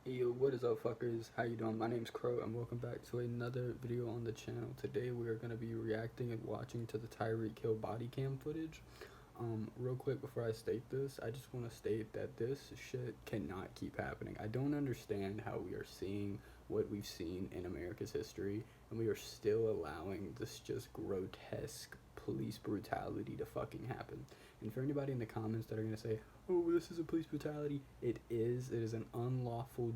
Yo, what is up, fuckers? How you doing? My name's Crow, and welcome back to another video on the channel. Today we are going to be reacting and watching to the TYREEK Hill body cam footage. Real quick before I state this, I just want to state that this shit cannot keep happening. I don't understand how we are seeing what we've seen in America's history, and we are still allowing this just grotesque police brutality to fucking happen. And for anybody in the comments that are going to say, oh, this is a police brutality, it is an unlawful,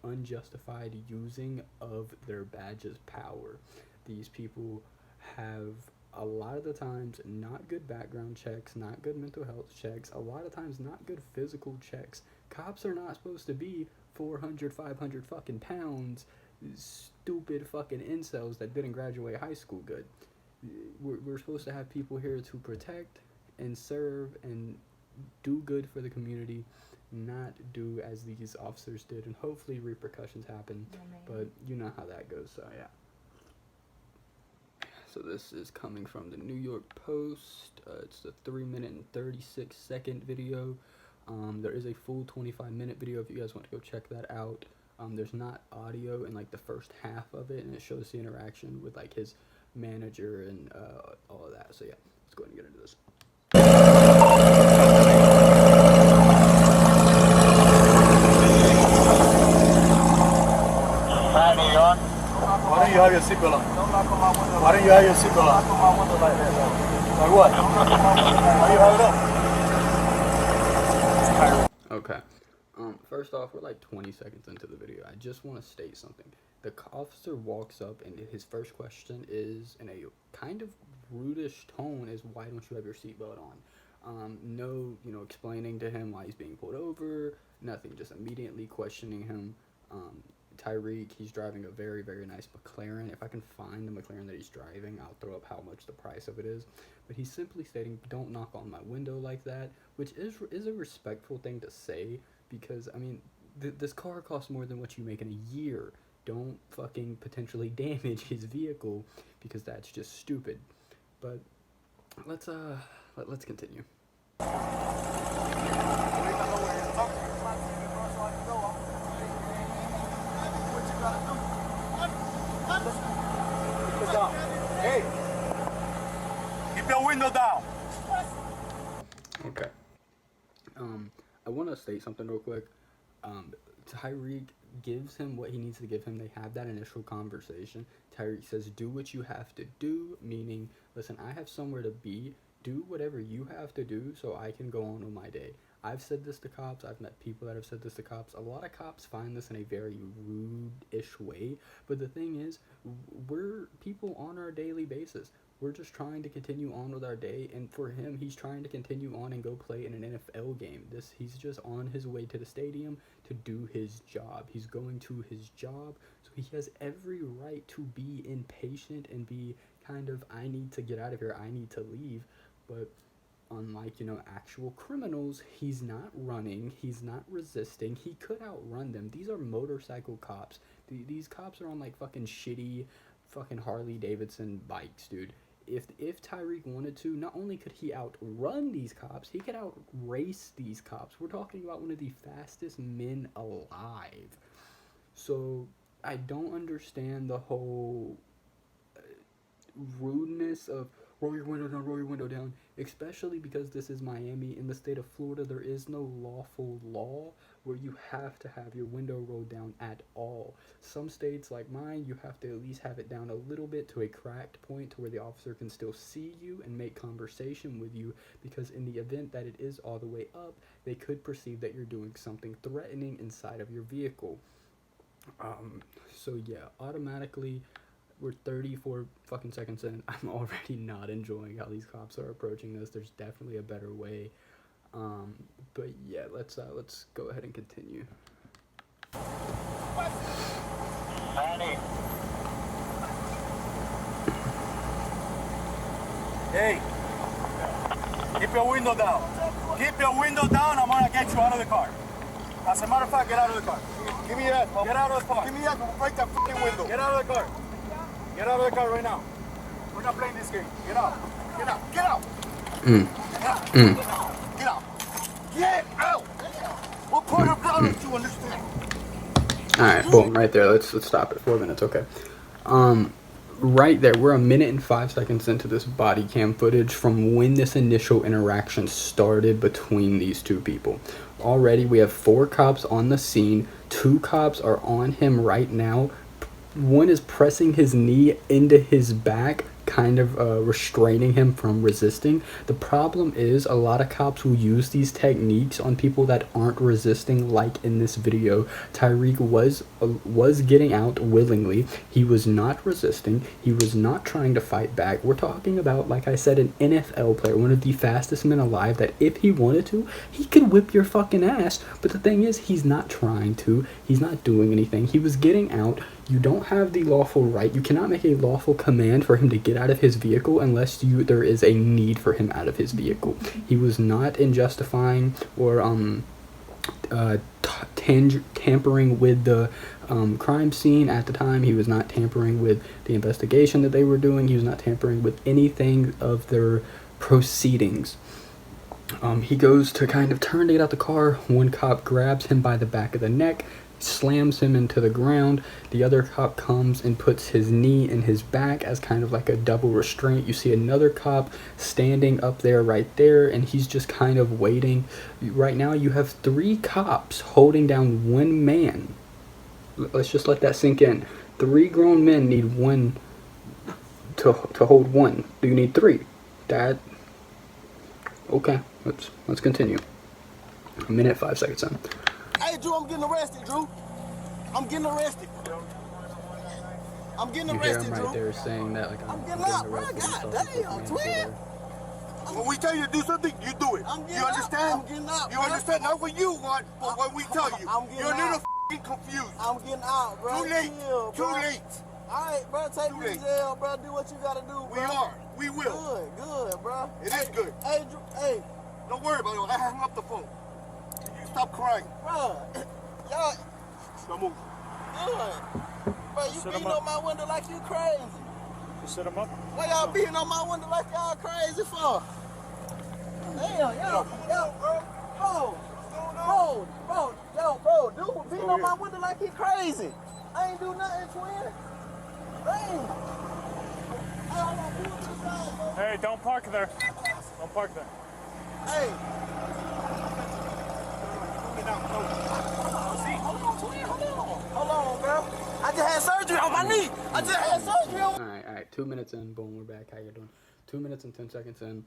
unjustified using of their badge's power. These people have a lot of the times not good background checks, not good mental health checks, a lot of times not good physical checks. Cops are not supposed to be 400, 500 fucking pounds, stupid fucking incels that didn't graduate high school good. We're supposed to have people here to protect and serve and do good for the community, not do as these officers did, and hopefully repercussions happen, but you know how that goes, so yeah. So this is coming from the New York Post. It's the 3-minute and 36-second video. There is a full 25-minute video if you guys want to go check that out. There's not audio in like the first half of it, and it shows the interaction with like his manager and all of that. So yeah, let's go ahead and get into this. Why don't you have your seatbelt on? Why don't you have your seatbelt on? Like what? Why do you have it up? Okay. First off, we're like 20 seconds into the video. I just want to state something. The officer walks up and his first question is, in a kind of rudish tone, is, why don't you have your seatbelt on? No, explaining to him why he's being pulled over, nothing, just immediately questioning him. TYREEK, he's driving a very, very nice McLaren. If I can find the McLaren that he's driving, I'll throw up how much the price of it is. But he's simply stating, don't knock on my window like that, which is a respectful thing to say, because, I mean, this car costs more than what you make in a year. Don't fucking potentially damage his vehicle, because that's just stupid. But let's continue. Hey, keep your window down. Okay. I want to state something real quick. TYREEK gives him what he needs to give him. They have that initial conversation. TYREEK says, do what you have to do, meaning, listen, I have somewhere to be. Do whatever you have to do so I can go on with my day. I've said this to cops. I've met people that have said this to cops. A lot of cops find this in a very rude-ish way. But the thing is, we're people on our daily basis. We're just trying to continue on with our day. And for him, he's trying to continue on and go play in an NFL game. He's just on his way to the stadium to do his job. He's going to his job. So he has every right to be impatient and be kind of, I need to get out of here. I need to leave. But unlike, actual criminals, he's not running, he's not resisting. He could outrun them. These are motorcycle cops. These cops are on like fucking shitty fucking Harley Davidson bikes, dude. If TYREEK wanted to, not only could he outrun these cops, he could outrace these cops. We're talking about one of the fastest men alive. So I don't understand the whole rudeness of roll your window down, especially because this is Miami. In the state of Florida, there is no lawful law where you have to have your window rolled down at all. Some states like mine, you have to at least have it down a little bit to a cracked point to where the officer can still see you and make conversation with you, because in the event that it is all the way up, they could perceive that you're doing something threatening inside of your vehicle. So yeah, automatically, we're 34 fucking seconds in. I'm already not enjoying how these cops are approaching this. There's definitely a better way. But yeah, let's go ahead and continue. Hey, keep your window down. Keep your window down. I'm gonna get you out of the car. As a matter of fact, get out of the car. Give me that. Get out of the car. Give me that. Break that fucking window. Get out of the car. Get out of the car right now. We're not playing this game. Get out. Get out. Get out. Get out. Get out. Get out. What part of blood do you understand? All right, boom, right there. Let's stop it. 4 minutes, okay. Right there, we're a minute and 5 seconds into this body cam footage from when this initial interaction started between these two people. Already, we have 4 cops on the scene. 2 cops are on him right now. One is pressing his knee into his back, kind of restraining him from resisting. The problem is a lot of cops will use these techniques on people that aren't resisting, like in this video. TYREEK was getting out willingly. He was not resisting. He was not trying to fight back. We're talking about, like I said, an NFL player, one of the fastest men alive, that if he wanted to, he could whip your fucking ass. But the thing is, he's not trying to. He's not doing anything. He was getting out. You don't have the lawful right. You cannot make a lawful command for him to get out of his vehicle unless there is a need for him out of his vehicle. He was not in justifying or tampering with the crime scene at the time. He was not tampering with the investigation that they were doing. He was not tampering with anything of their proceedings. He goes to kind of turn to get out the car. One cop grabs him by the back of the neck, slams him into the ground. The other cop comes and puts his knee in his back as kind of like a double restraint. You see another cop standing up there right there, and he's just kind of waiting. Right now you have 3 cops holding down one man. Let's just let that sink in. 3 grown men need one to hold one. Do you need 3? That okay, let's continue. A minute 5 seconds in. Hey, Drew, I'm getting arrested, Drew. I'm getting arrested. I'm getting You hear arrested, him right Drew. there saying that, like, I'm getting getting out, bro. arrested. God damn, twin. When we tell you to do something, you do it. I'm getting You understand? out. I'm getting out, You bro. understand? Not what you want, but what we tell you. I'm getting You're a little out. f***ing confused. I'm getting out, bro. Too late. Chill, Too bro. late. All right, bro. Take Too me late. to jail, bro. Do what you gotta do, bro. We are. We will. Good, bro. It is good. Hey, Drew. Hey, Don't worry about it. I hung up the phone. You stop crying. bro. Y'all Don't move. good. Bro, you Sit 'em beating up. on my window like you crazy. Just set him up. Why y'all beating on my window like y'all crazy for? Damn, yo, bro, dude, beating on my window like he crazy. I ain't do nothing, twin. Damn. Hey, hold on, pull to the side, bro. Hey, don't park there. Don't park there. Hey. Hold on, bro. I just had surgery on my knee. I just had surgery on. All right. 2 minutes in, boom, we're back. How you doing? 2 minutes and 10 seconds in.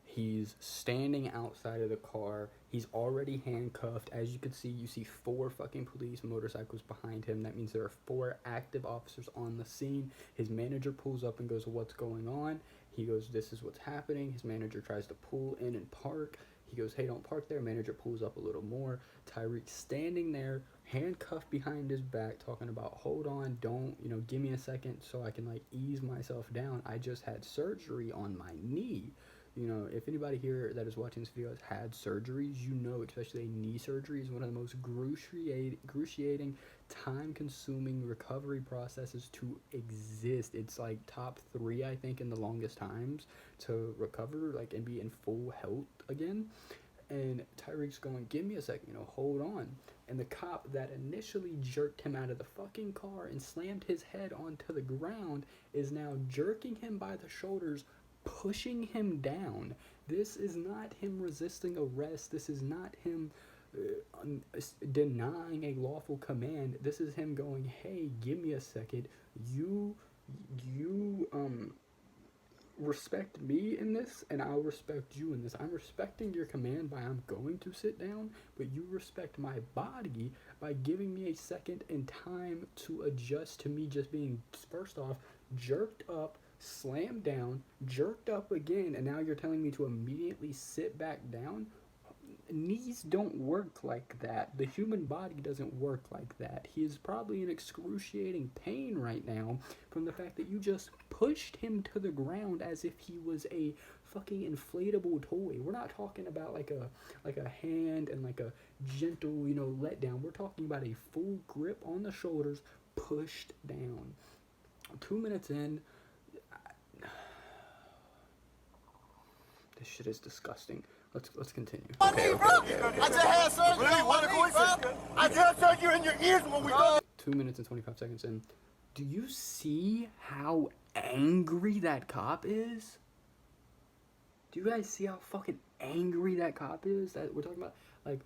He's standing outside of the car. He's already handcuffed. As you can see, you see 4 fucking police motorcycles behind him. That means there are 4 active officers on the scene. His manager pulls up and goes, "What's going on?" He goes, "This is what's happening." His manager tries to pull in and park. He goes, "Hey, don't park there." Manager pulls up a little more. TYREEK standing there, handcuffed behind his back, talking about, "Hold on, don't, give me a second so I can, like, ease myself down. I just had surgery on my knee." If anybody here that is watching this video has had surgeries, especially a knee surgery is one of the most excruciating, time-consuming recovery processes to exist. It's like top 3, I think, in the longest times to recover, like, and be in full health again. And TYREEK's going, "Give me a second, hold on." And the cop that initially jerked him out of the fucking car and slammed his head onto the ground is now jerking him by the shoulders, pushing him down. This is not him resisting arrest. This is not him denying a lawful command. This is him going, "Hey, give me a second. You respect me in this, and I'll respect you in this. I'm respecting your command by I'm going to sit down, but you respect my body by giving me a second and time to adjust to me just being, first off, jerked up, slammed down, jerked up again, and now you're telling me to immediately sit back down? Knees don't work like that. The human body doesn't work like that. He is probably in excruciating pain right now from the fact that you just pushed him to the ground as if he was a fucking inflatable toy. We're not talking about like a hand and like a gentle, letdown. We're talking about a full grip on the shoulders, pushed down. 2 minutes in, this shit is disgusting. Let's continue. Okay. I just had surgery Really? on What my a knee, bro. coincidence. I just heard you in your ears when we go. 2 minutes and 25 seconds in. Do you see how angry that cop is? Do you guys see how fucking angry that cop is that we're talking about? Like,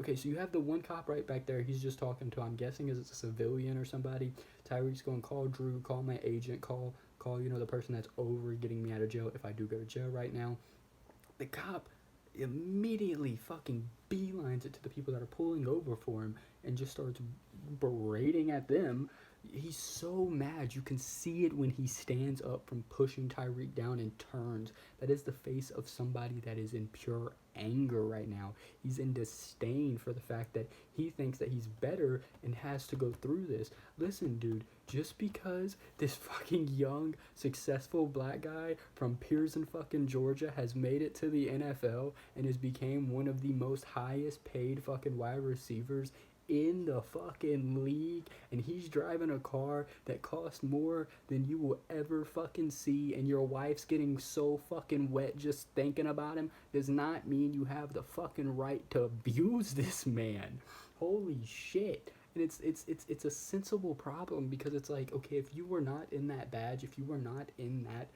okay, so you have the one cop right back there. He's just talking to, I'm guessing, is it a civilian or somebody? Tyreek's going, call Drew, call my agent, call, the person that's over getting me out of jail if I do go to jail right now. The cop immediately fucking beelines it to the people that are pulling over for him and just starts berating at them. He's so mad. You can see it when he stands up from pushing TYREEK down and turns. That is the face of somebody that is in pure anger right now. He's in disdain for the fact that he thinks that he's better and has to go through this. Listen, dude, just because this fucking young, successful black guy from Pearson fucking Georgia has made it to the NFL and has became one of the most highest paid fucking wide receivers in the fucking league, and he's driving a car that costs more than you will ever fucking see, and your wife's getting so fucking wet just thinking about him, does not mean you have the fucking right to abuse this man. Holy shit. And it's a sensible problem, because it's like, okay, if you were not in that badge, if you were not in that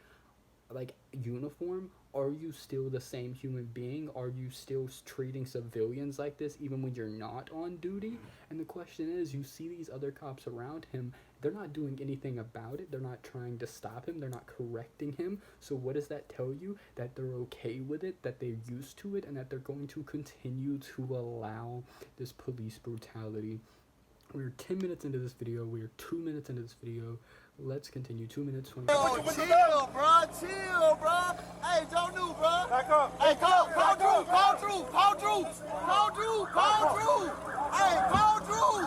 like uniform, are you still the same human being? Are you still treating civilians like this even when you're not on duty? And the question is, you see these other cops around him, they're not doing anything about it. They're not trying to stop him. They're not correcting him. So what does that tell you? That they're okay with it, that they're used to it, and that they're going to continue to allow this police brutality. We're 10 minutes into this video. We're 2 minutes into this video. Let's continue. 2 minutes, 20 seconds. Chill, bro. Chill, bro. Hey, don't do, bro. Back up. Hey, call Drew. Call Drew. Call Drew. Call Drew. Call Drew. Hey, call Drew.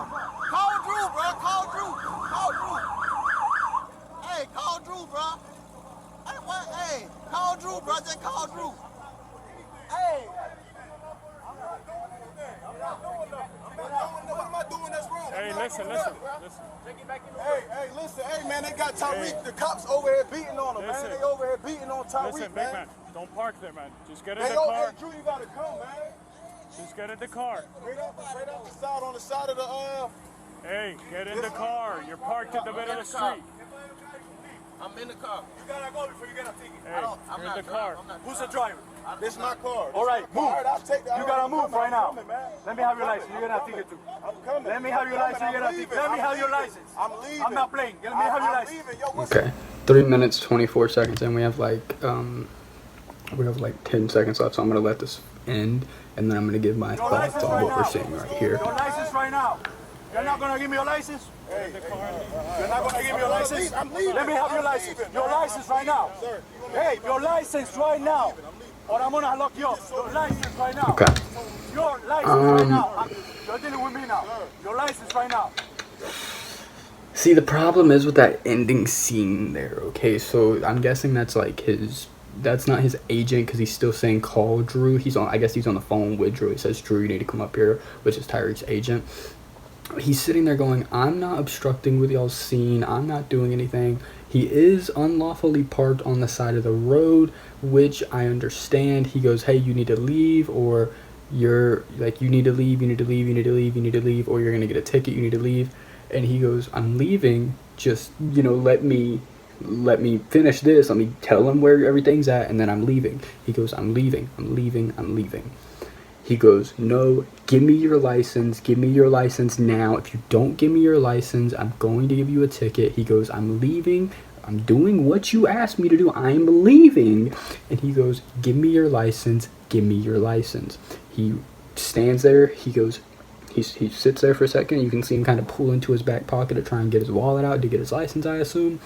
Call Drew, bro. Call Drew. Call Drew. Hey, call Drew, bro. Hey, what? Hey, call Drew, bro. Just call Drew. Hey. What am I doing that's wrong? Hey, listen. Hey, listen. Hey, man, they got TYREEK. The cops over here beating on him, man. Listen. They over here beating on TYREEK, Listen, big man. man, don't park there, man. Just get in Hey, the yo, car. hey, Drew, you gotta come, man. Just get in the car. Straight up the side, on the side of the, Hey, get in the car. You're parked in the middle of the street. I'm in the car. You gotta go before you get a ticket. Hey, I'm you're not in the driving. car. I'm not Who's the driving. driver? This is my car. All right, move. All right, I'll take that. You gotta move right now. I'm coming, man. Let me have your license. You're gonna ticket too. I'm coming. Let me have your license. You're gonna ticket. Let me have your license. I'm leaving. I'm not playing. Let me have your I'm license. leaving. Yo, what's Okay, 3 minutes 24 seconds, and we have like 10 seconds left, so I'm gonna let this end, and then I'm gonna give my Your thoughts license on right what we're now. seeing right here. Your license right now. You're not gonna give me your license? You're not gonna give me your license? I'm leaving. Let me have your I'm license. leaving. Your license right now. Sir, Hey, your license right now. Or I'm gonna lock you up. Your license right now. Okay. Your license right now. You're dealing with me now. Your license right now. See, the problem is with that ending scene there, okay? So I'm guessing that's like that's not his agent, because he's still saying call Drew. I guess he's on the phone with Drew. He says, Drew, you need to come up here, which is TYREEK's agent. He's sitting there going, I'm not obstructing with y'all's scene. I'm not doing anything. He is unlawfully parked on the side of the road, which I understand. He goes, hey, you need to leave, or you're like, you need to leave, or you're going to get a ticket, you need to leave. And he goes, I'm leaving, just, let me finish this, let me tell him where everything's at, and then I'm leaving. He goes, I'm leaving. He goes, no, give me your license now. If you don't give me your license, I'm going to give you a ticket. He goes, I'm leaving. I'm doing what you asked me to do. I'm leaving. And he goes, give me your license. He stands there. He goes, he sits there for a second. You can see him kind of pull into his back pocket to try and get his wallet out to get his license, I assume.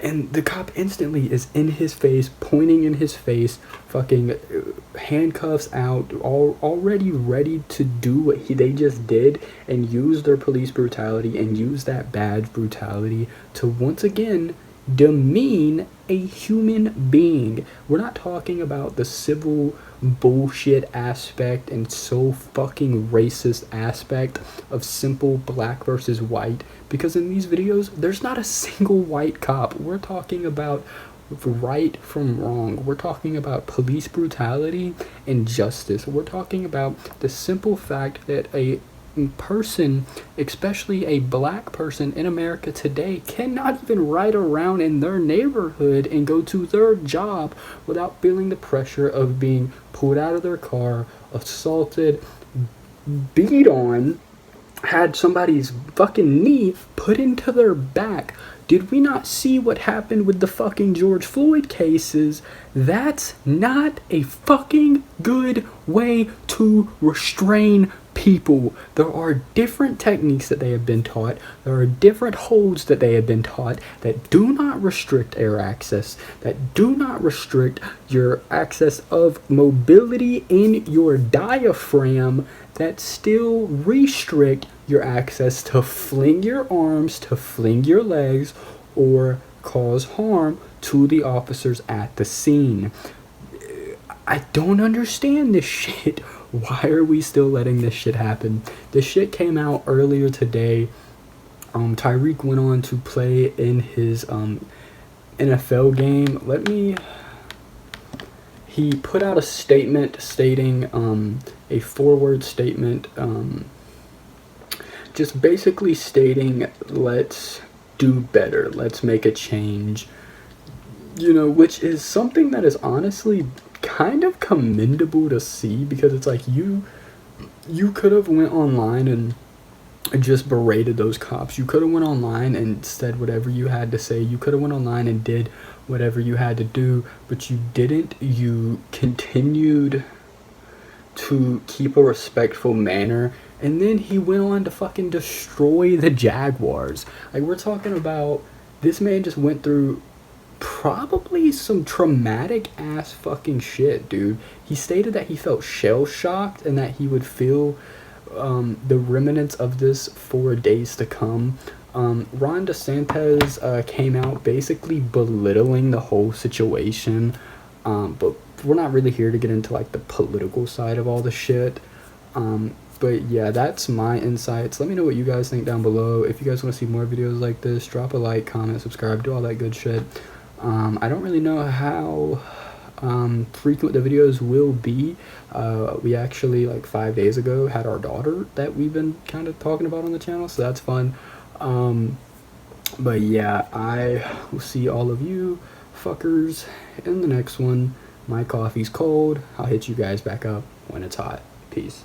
And the cop instantly is in his face, pointing in his face, fucking handcuffs out, already ready to do what they just did, and use their police brutality and use that badge brutality to once again demean a human being. We're not talking about the civil bullshit aspect and so fucking racist aspect of simple black versus white, because in these videos there's not a single white cop. We're talking about right from wrong. We're talking about police brutality and justice. We're talking about the simple fact that a person, especially a black person in America today, cannot even ride around in their neighborhood and go to their job without feeling the pressure of being pulled out of their car, assaulted, beat on, had somebody's fucking knee put into their back. Did we not see what happened with the fucking George Floyd cases? That's not a fucking good way to restrain people. There are different techniques that they have been taught. There are different holds that they have been taught that do not restrict air access, that do not restrict your access of mobility in your diaphragm, that still restrict your access to fling your arms, to fling your legs, or cause harm to the officers at the scene. I don't understand this shit. Why are we still letting this shit happen? This shit came out earlier today. TYREEK went on to play in his NFL game. He put out a statement stating, a 4-word statement, just basically stating, let's do better, let's make a change, which is something that is honestly kind of commendable to see, because it's like you could have went online and just berated those cops. You could have went online and said whatever you had to say. You could have went online and did whatever you had to do, but you didn't. You continued to keep a respectful manner, and then he went on to fucking destroy the Jaguars. Like, we're talking about, this man just went through probably some traumatic ass fucking shit, dude. He stated that he felt shell shocked and that he would feel the remnants of this for days to come. Ron DeSantis came out basically belittling the whole situation, but we're not really here to get into like the political side of all the shit. But yeah, that's my insights. Let me know what you guys think down below. If you guys want to see more videos like this, drop a like, comment, subscribe, do all that good shit. I don't really know how frequent the videos will be. We actually, like 5 days ago, had our daughter that we've been kind of talking about on the channel, so that's fun. But yeah, I will see all of you fuckers in the next one. My coffee's cold. I'll hit you guys back up when it's hot. Peace.